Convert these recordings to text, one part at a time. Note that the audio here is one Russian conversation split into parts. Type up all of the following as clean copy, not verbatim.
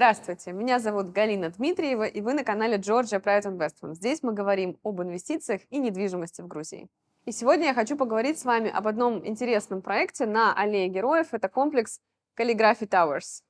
Здравствуйте, меня зовут Галина Дмитриева, и вы на канале Georgia Private Investment. Здесь мы говорим об инвестициях и недвижимости в Грузии. И сегодня я хочу поговорить с вами об одном интересном проекте на Аллее Героев. Это комплекс Calligraphy Towers.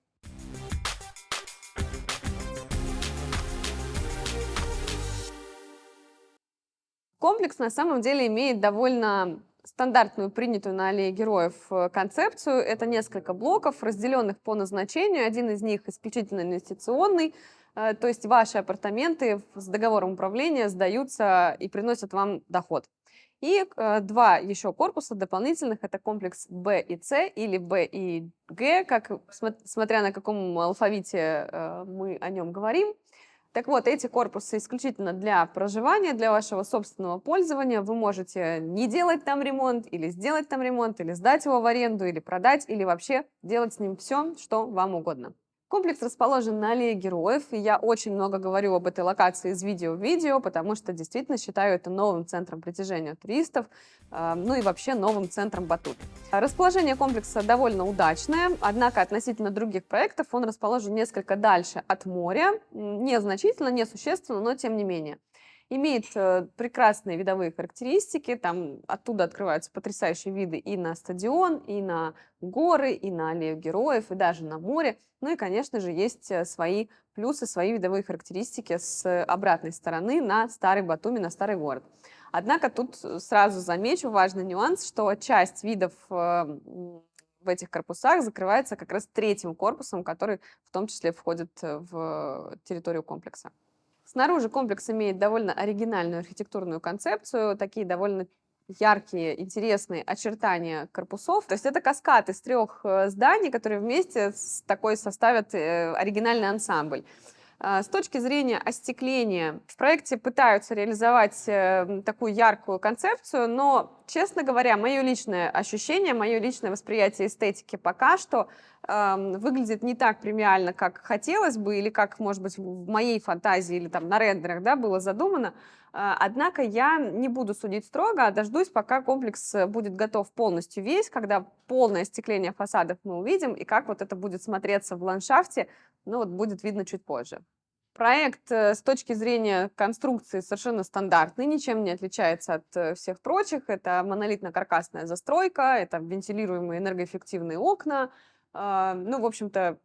Комплекс на самом деле имеет довольно стандартную, принятую на Аллее Героев концепцию. Это несколько блоков, разделенных по назначению. Один из них исключительно инвестиционный, то есть ваши апартаменты с договором управления сдаются и приносят вам доход. И два еще корпуса дополнительных, это комплекс Б и С или Б и Г, смотря на каком алфавите мы о нем говорим. Так вот, эти корпусы исключительно для проживания, для вашего собственного пользования. Вы можете не делать там ремонт, или сделать там ремонт, или сдать его в аренду, или продать, или вообще делать с ним все, что вам угодно. Комплекс расположен на Аллее Героев, и я очень много говорю об этой локации из видео в видео, потому что действительно считаю это новым центром притяжения туристов, ну и вообще новым центром Батуми. Расположение комплекса довольно удачное, однако относительно других проектов он расположен несколько дальше от моря, незначительно, несущественно, но тем не менее. Имеет прекрасные видовые характеристики, там оттуда открываются потрясающие виды и на стадион, и на горы, и на Аллею Героев, и даже на море. Ну и, конечно же, есть свои плюсы, свои видовые характеристики с обратной стороны на старый Батуми, на старый город. Однако тут сразу замечу важный нюанс, что часть видов в этих корпусах закрывается как раз третьим корпусом, который в том числе входит в территорию комплекса. Снаружи комплекс имеет довольно оригинальную архитектурную концепцию, такие довольно яркие, интересные очертания корпусов. То есть это каскад из трех зданий, которые вместе составят оригинальный ансамбль. С точки зрения остекления, в проекте пытаются реализовать такую яркую концепцию, но, честно говоря, мое личное ощущение, мое личное восприятие эстетики пока что выглядит не так премиально, как хотелось бы, или как, может быть, в моей фантазии или там на рендерах, да, было задумано. Однако я не буду судить строго, а дождусь, пока комплекс будет готов полностью весь, когда полное остекление фасадов мы увидим, и как вот это будет смотреться в ландшафте, ну вот будет видно чуть позже. Проект с точки зрения конструкции совершенно стандартный, ничем не отличается от всех прочих. Это монолитно-каркасная застройка, это вентилируемые энергоэффективные окна. Ну, в общем-то,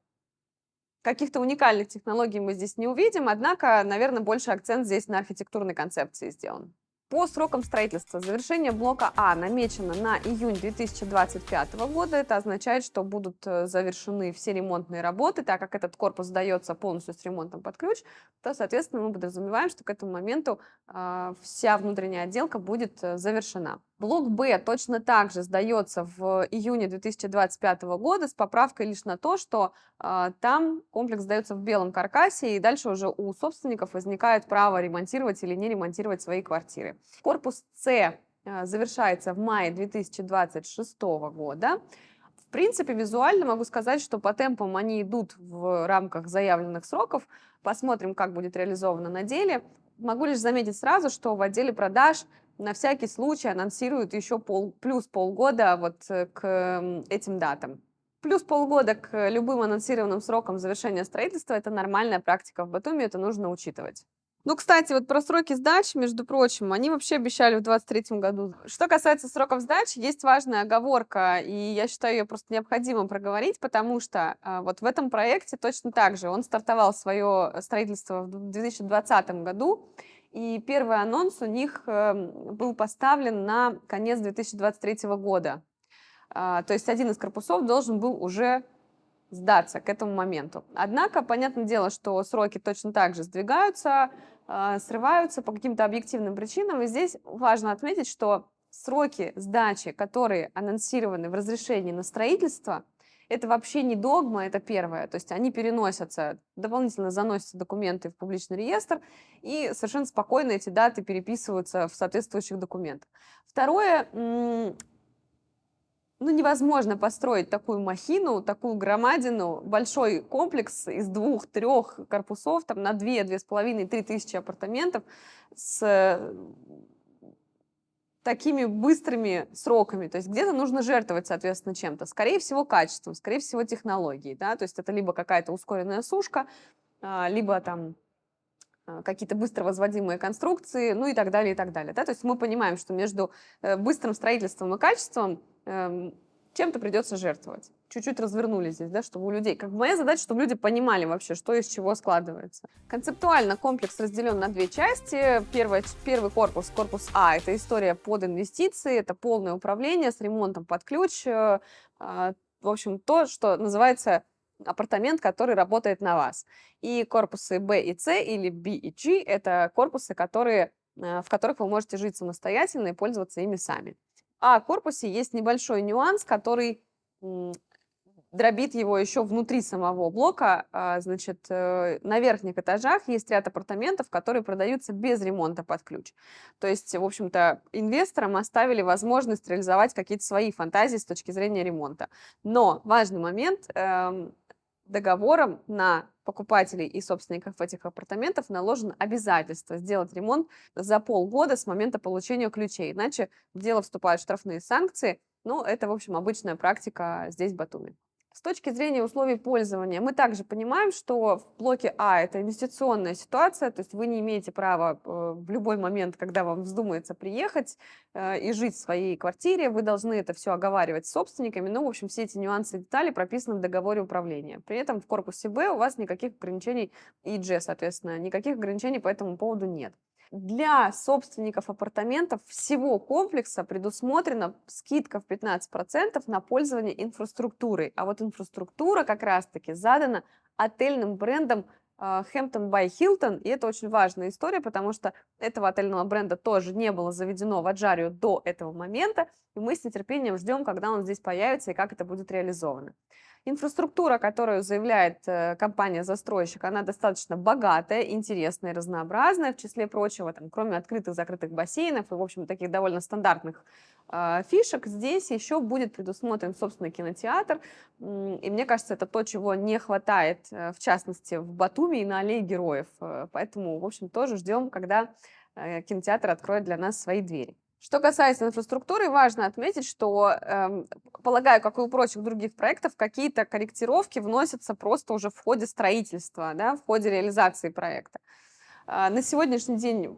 каких-то уникальных технологий мы здесь не увидим, однако, наверное, больше акцент здесь на архитектурной концепции сделан. По срокам строительства завершение блока А намечено на июнь 2025 года. Это означает, что будут завершены все ремонтные работы. Так как этот корпус сдается полностью с ремонтом под ключ, то, соответственно, мы подразумеваем, что к этому моменту вся внутренняя отделка будет завершена. Блок Б точно так же сдается в июне 2025 года с поправкой лишь на то, что там комплекс сдается в белом каркасе, и дальше уже у собственников возникает право ремонтировать или не ремонтировать свои квартиры. Корпус С завершается в мае 2026 года. В принципе, визуально могу сказать, что по темпам они идут в рамках заявленных сроков. Посмотрим, как будет реализовано на деле. Могу лишь заметить сразу, что в отделе продаж на всякий случай анонсируют еще плюс полгода вот к этим датам. Плюс полгода к любым анонсированным срокам завершения строительства – это нормальная практика в Батуми, это нужно учитывать. Ну, кстати, вот про сроки сдачи, между прочим, они вообще обещали в 2023 году. Что касается сроков сдачи, есть важная оговорка, и я считаю ее просто необходимо проговорить, потому что вот в этом проекте точно так же он стартовал свое строительство в 2020 году, и первый анонс у них был поставлен на конец 2023 года. То есть один из корпусов должен был уже сдаться к этому моменту. Однако, понятное дело, что сроки точно так же сдвигаются, срываются по каким-то объективным причинам. И здесь важно отметить, что сроки сдачи, которые анонсированы в разрешении на строительство, это вообще не догма, это первое. То есть они переносятся, дополнительно заносятся документы в публичный реестр, и совершенно спокойно эти даты переписываются в соответствующих документах. Второе, ну, невозможно построить такую махину, такую громадину, большой комплекс из 2-3 корпусов, там на 2, 2,5, 3 тысячи апартаментов с такими быстрыми сроками. То есть где-то нужно жертвовать, соответственно, чем-то. Скорее всего, качеством, скорее всего, технологией. Да? То есть это либо какая-то ускоренная сушка, либо там какие-то быстро возводимые конструкции, ну и так далее, и так далее. Да? То есть мы понимаем, что между быстрым строительством и качеством чем-то придется жертвовать. Чуть-чуть развернули здесь, да, чтобы у людей... Как бы моя задача, чтобы люди понимали вообще, что из чего складывается. Концептуально комплекс разделен на две части. Первый корпус, корпус А, это история под инвестиции, это полное управление с ремонтом под ключ. В общем, то, что называется апартамент, который работает на вас. И корпусы Б и С или B и G – это корпусы, в которых вы можете жить самостоятельно и пользоваться ими сами. А в корпусе есть небольшой нюанс, который дробит его еще внутри самого блока. Значит, на верхних этажах есть ряд апартаментов, которые продаются без ремонта под ключ. То есть, в общем-то, инвесторам оставили возможность реализовать какие-то свои фантазии с точки зрения ремонта. Но важный момент, договором на покупателей и собственников этих апартаментов наложено обязательство сделать ремонт за полгода с момента получения ключей, иначе в дело вступают штрафные санкции. Ну, это, в общем, обычная практика здесь, в Батуми. С точки зрения условий пользования, мы также понимаем, что в блоке А это инвестиционная ситуация, то есть вы не имеете права в любой момент, когда вам вздумается приехать и жить в своей квартире, вы должны это все оговаривать с собственниками, ну, в общем, все эти нюансы и детали прописаны в договоре управления. При этом в корпусе Б у вас никаких ограничений, и G, соответственно, никаких ограничений по этому поводу нет. Для собственников апартаментов всего комплекса предусмотрена скидка в 15% на пользование инфраструктурой. А вот инфраструктура как раз-таки задана отельным брендом Hampton by Hilton. И это очень важная история, потому что этого отельного бренда тоже не было заведено в Аджарию до этого момента. И мы с нетерпением ждем, когда он здесь появится и как это будет реализовано. Инфраструктура, которую заявляет компания-застройщик, она достаточно богатая, интересная, разнообразная, в числе прочего, там, кроме открытых-закрытых бассейнов и, в общем, таких довольно стандартных фишек, здесь еще будет предусмотрен собственный кинотеатр, и мне кажется, это то, чего не хватает, в частности, в Батуми и на Аллее Героев, поэтому, в общем, тоже ждем, когда кинотеатр откроет для нас свои двери. Что касается инфраструктуры, важно отметить, что, полагаю, как и у прочих других проектов, какие-то корректировки вносятся просто уже в ходе строительства, да, в ходе реализации проекта. На сегодняшний день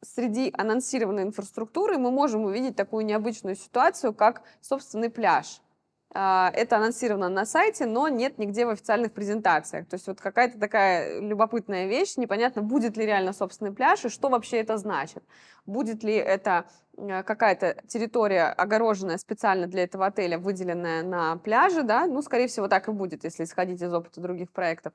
среди анонсированной инфраструктуры мы можем увидеть такую необычную ситуацию, как собственный пляж. Это анонсировано на сайте, но нет нигде в официальных презентациях. То есть вот какая-то такая любопытная вещь, непонятно, будет ли реально собственный пляж и что вообще это значит. Будет ли это какая-то территория, огороженная специально для этого отеля, выделенная на пляже, да, ну, скорее всего, так и будет, если исходить из опыта других проектов.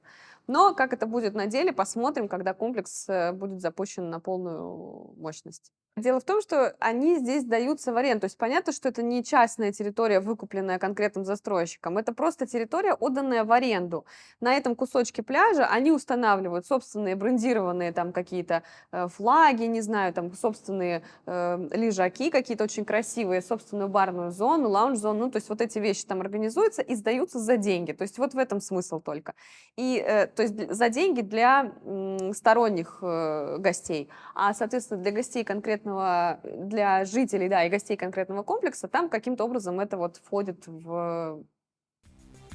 Но как это будет на деле, посмотрим, когда комплекс будет запущен на полную мощность. Дело в том, что они здесь даются в аренду. То есть понятно, что это не частная территория, выкупленная конкретным застройщиком. Это просто территория, отданная в аренду. На этом кусочке пляжа они устанавливают собственные брендированные там какие-то флаги, не знаю, там собственные лежаки какие-то очень красивые, собственную барную зону, лаунж-зону. Ну, то есть вот эти вещи там организуются и сдаются за деньги. То есть вот в этом смысл только. И то есть за деньги для сторонних гостей. А, соответственно, для гостей для жителей, да, и гостей конкретного комплекса, там каким-то образом это вот входит в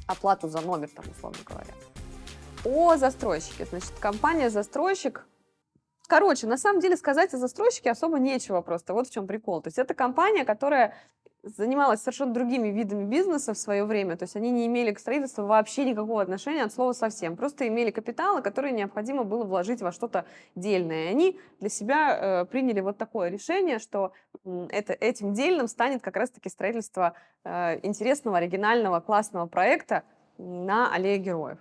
оплату за номер, там, условно говоря. О застройщике. Значит, компания-застройщик. Короче, на самом деле сказать о застройщике особо нечего просто. Вот в чем прикол. То есть это компания, которая занималась совершенно другими видами бизнеса в свое время, то есть они не имели к строительству вообще никакого отношения от слова совсем, просто имели капиталы, которые необходимо было вложить во что-то дельное. И они для себя приняли вот такое решение, что этим дельным станет как раз-таки строительство интересного, оригинального, классного проекта на Аллее Героев.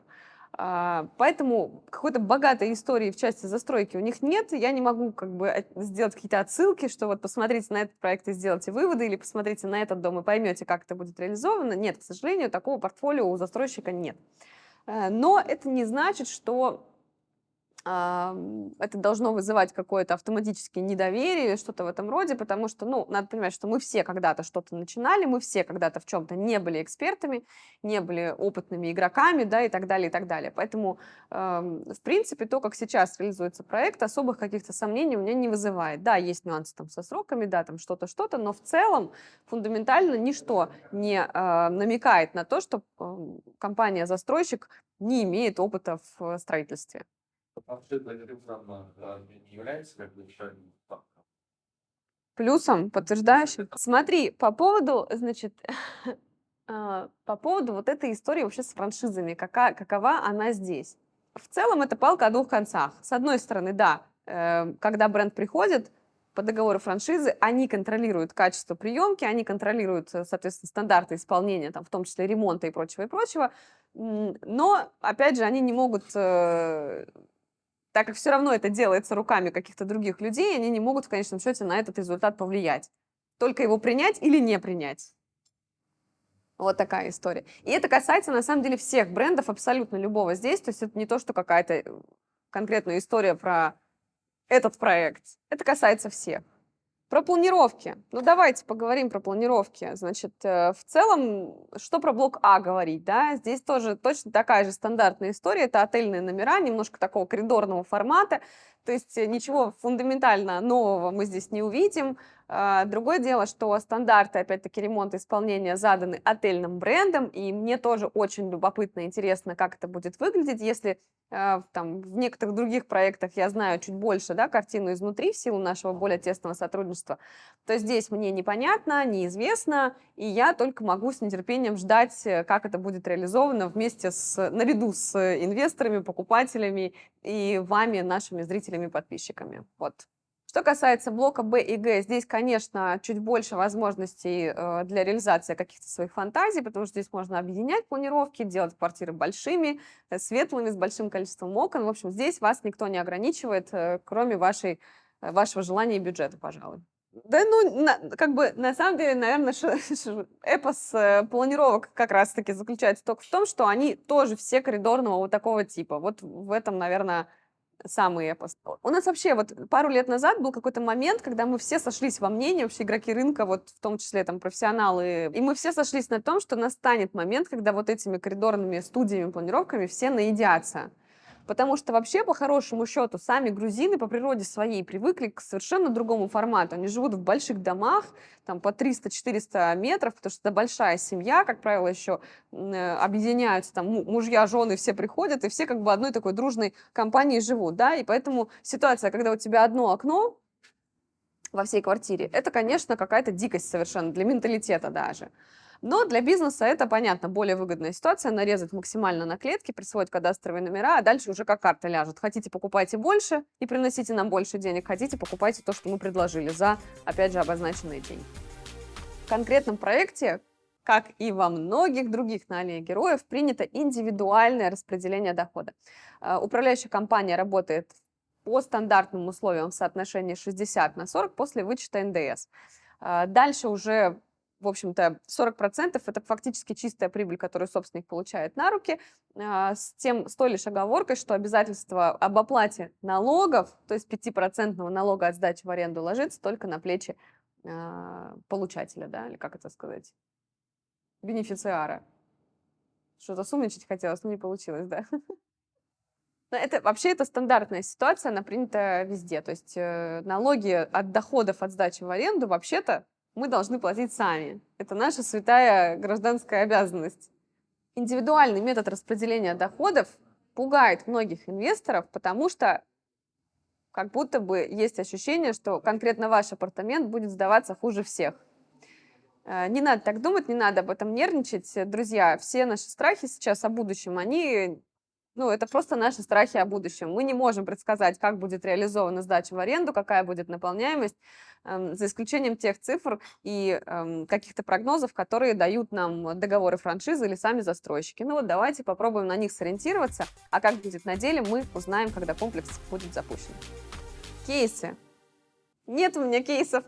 Поэтому какой-то богатой истории в части застройки у них нет. Я не могу как бы сделать какие-то отсылки, что вот посмотрите на этот проект и сделайте выводы, или посмотрите на этот дом и поймете, как это будет реализовано. Нет, к сожалению, такого портфолио у застройщика нет. Но это не значит, что это должно вызывать какое-то автоматическое недоверие, что-то в этом роде, потому что, ну, надо понимать, что мы все когда-то что-то начинали, мы все когда-то в чем-то не были экспертами, не были опытными игроками, да, и так далее, и так далее. Поэтому, в принципе, то, как сейчас реализуется проект, особых каких-то сомнений у меня не вызывает. Да, есть нюансы там со сроками, да, там что-то, но в целом фундаментально ничто не намекает на то, что компания-застройщик не имеет опыта в строительстве. Франшиза регулярно не является как бы еще одним фактором. Плюсом, подтверждающим. Смотри, по поводу, значит, по поводу вот этой истории вообще с франшизами, какова она здесь. В целом это палка о двух концах. С одной стороны, да, когда бренд приходит по договору франшизы, они контролируют качество приемки, они контролируют, соответственно, стандарты исполнения, там, в том числе ремонта и прочего, и прочего. Но, опять же, они не могут, так как все равно это делается руками каких-то других людей, они не могут в конечном счете на этот результат повлиять. Только его принять или не принять. Вот такая история. И это касается, на самом деле, всех брендов, абсолютно любого здесь. То есть это не то, что какая-то конкретная история про этот проект. Это касается всех. Про планировки. Ну, давайте поговорим про планировки. Значит, в целом, что про блок А говорить, да? Здесь тоже точно такая же стандартная история. Это отельные номера, немножко такого коридорного формата. То есть ничего фундаментально нового мы здесь не увидим. Другое дело, что стандарты, опять-таки, ремонта и исполнения заданы отельным брендом, и мне тоже очень любопытно, интересно, как это будет выглядеть, если там, в некоторых других проектах я знаю чуть больше, да, картину изнутри в силу нашего более тесного сотрудничества, то здесь мне непонятно, неизвестно, и я только могу с нетерпением ждать, как это будет реализовано наряду с инвесторами, покупателями и вами, нашими зрителями, подписчиками. Вот. Что касается блока Б и Г, здесь, конечно, чуть больше возможностей для реализации каких-то своих фантазий, потому что здесь можно объединять планировки, делать квартиры большими, светлыми, с большим количеством окон. В общем, здесь вас никто не ограничивает, кроме вашего желания и бюджета, пожалуй. Да, ну, как бы, на самом деле, наверное, эпос планировок как раз-таки заключается только в том, что они тоже все коридорного вот такого типа. Вот в этом, наверное, самый эпос. У нас вообще вот пару лет назад был какой-то момент, когда мы все сошлись во мнении, вообще игроки рынка, вот в том числе там профессионалы, и мы все сошлись на том, что настанет момент, когда вот этими коридорными студиями, планировками все наедятся. Потому что вообще, по хорошему счету, сами грузины по природе своей привыкли к совершенно другому формату. Они живут в больших домах, там по 300-400 метров, потому что это большая семья, как правило, еще объединяются, там мужья, жены, все приходят, и все как бы одной такой дружной компанией живут, да, и поэтому ситуация, когда у тебя одно окно во всей квартире, это, конечно, какая-то дикость совершенно для менталитета даже. Но для бизнеса это, понятно, более выгодная ситуация, нарезать максимально на клетки, присвоить кадастровые номера, а дальше уже как карта ляжет. Хотите, покупайте больше и приносите нам больше денег, хотите, покупайте то, что мы предложили за, опять же, обозначенные деньги. В конкретном проекте, как и во многих других на аллее героев, принято индивидуальное распределение дохода. Управляющая компания работает по стандартным условиям в соотношении 60/40 после вычета НДС. Дальше уже, в общем-то, 40% это фактически чистая прибыль, которую собственник получает на руки, с той лишь оговоркой, что обязательство об оплате налогов, то есть 5% налога от сдачи в аренду, ложится только на плечи получателя, да, или как это сказать, бенефициара. Что-то сумничать хотелось, но не получилось, да. Но это стандартная ситуация, она принята везде. То есть налоги от доходов от сдачи в аренду вообще-то мы должны платить сами. Это наша святая гражданская обязанность. Индивидуальный метод распределения доходов пугает многих инвесторов, потому что как будто бы есть ощущение, что конкретно ваш апартамент будет сдаваться хуже всех. Не надо так думать, не надо об этом нервничать. Друзья, все наши страхи сейчас о будущем, это просто наши страхи о будущем. Мы не можем предсказать, как будет реализована сдача в аренду, какая будет наполняемость, за исключением тех цифр и каких-то прогнозов, которые дают нам договоры франшизы или сами застройщики. Ну вот давайте попробуем на них сориентироваться, а как будет на деле, мы узнаем, когда комплекс будет запущен. Кейсы. Нет у меня кейсов.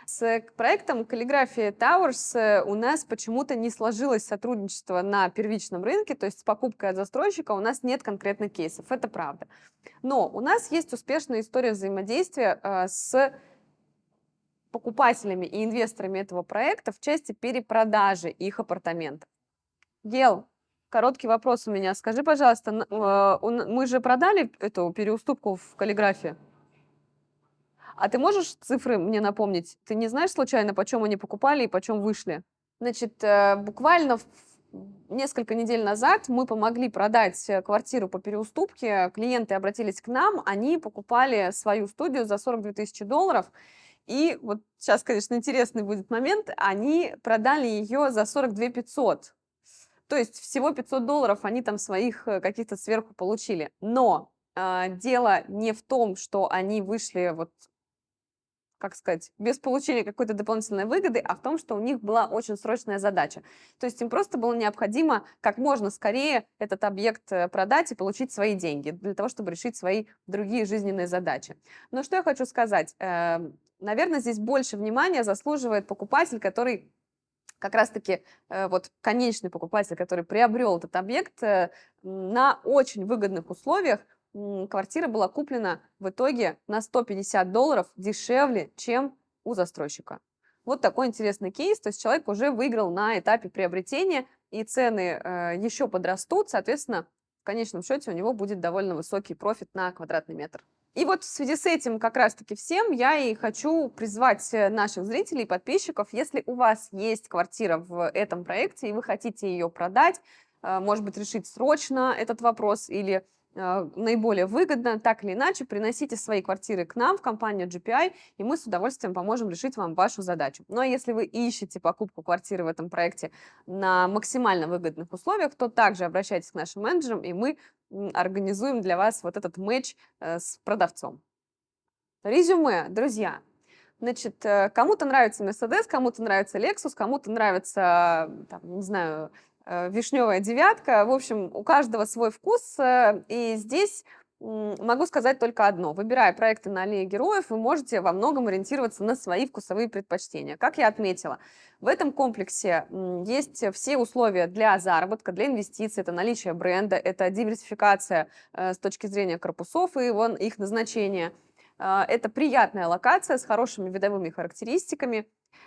С проектом Calligraphy Towers у нас почему-то не сложилось сотрудничество на первичном рынке, то есть с покупкой от застройщика у нас нет конкретных кейсов, это правда. Но у нас есть успешная история взаимодействия с покупателями и инвесторами этого проекта в части перепродажи их апартаментов. Гел, короткий вопрос у меня. Скажи, пожалуйста, мы же продали эту переуступку в Каллиграфии? А ты можешь цифры мне напомнить? Ты не знаешь случайно, почем они покупали и почем вышли? Значит, буквально несколько недель назад мы помогли продать квартиру по переуступке. Клиенты обратились к нам, они покупали свою студию за 42 тысячи долларов. И вот сейчас, конечно, интересный будет момент. Они продали ее за 42 500. То есть всего 500 долларов они там своих каких-то сверху получили. Но дело не в том, что они вышли вот, как сказать, без получения какой-то дополнительной выгоды, а в том, что у них была очень срочная задача. То есть им просто было необходимо как можно скорее этот объект продать и получить свои деньги для того, чтобы решить свои другие жизненные задачи. Но что я хочу сказать? Наверное, здесь больше внимания заслуживает покупатель, который как раз-таки вот конечный покупатель, который приобрел этот объект на очень выгодных условиях. Квартира была куплена в итоге на 150 долларов дешевле, чем у застройщика. Вот такой интересный кейс. То есть человек уже выиграл на этапе приобретения, и цены еще подрастут. Соответственно, в конечном счете у него будет довольно высокий профит на квадратный метр. И вот в связи с этим как раз-таки всем я и хочу призвать наших зрителей и подписчиков, если у вас есть квартира в этом проекте, и вы хотите ее продать, может быть, решить срочно этот вопрос или наиболее выгодно, так или иначе, приносите свои квартиры к нам в компанию GPI, и мы с удовольствием поможем решить вам вашу задачу. Ну а если вы ищете покупку квартиры в этом проекте на максимально выгодных условиях, то также обращайтесь к нашим менеджерам, и мы организуем для вас вот этот матч с продавцом. Резюме, друзья. Значит, кому-то нравится Mercedes, кому-то нравится Lexus, кому-то нравится, там, не знаю, вишневая девятка. В общем, у каждого свой вкус. И здесь могу сказать только одно. Выбирая проекты на Аллее Героев, вы можете во многом ориентироваться на свои вкусовые предпочтения. Как я отметила, в этом комплексе есть все условия для заработка, для инвестиций. Это наличие бренда, это диверсификация с точки зрения корпусов и их назначения. Это приятная локация с хорошими видовыми характеристиками.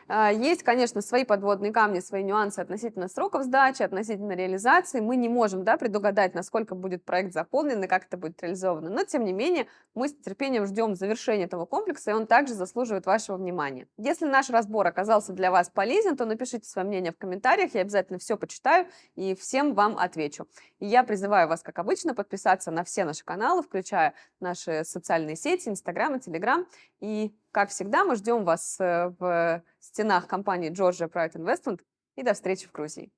Есть, конечно, свои подводные камни, свои нюансы относительно сроков сдачи, относительно реализации. Мы не можем, да, предугадать, насколько будет проект заполнен и как это будет реализовано. Но, тем не менее, мы с нетерпением ждем завершения этого комплекса, и он также заслуживает вашего внимания. Если наш разбор оказался для вас полезен, то напишите свое мнение в комментариях, я обязательно все почитаю и всем вам отвечу. И я призываю вас, как обычно, подписаться на все наши каналы, включая наши социальные сети, Инстаграм и Телеграм. И, как всегда, мы ждем вас в стенах компании Georgia Private Investment. И до встречи в Грузии.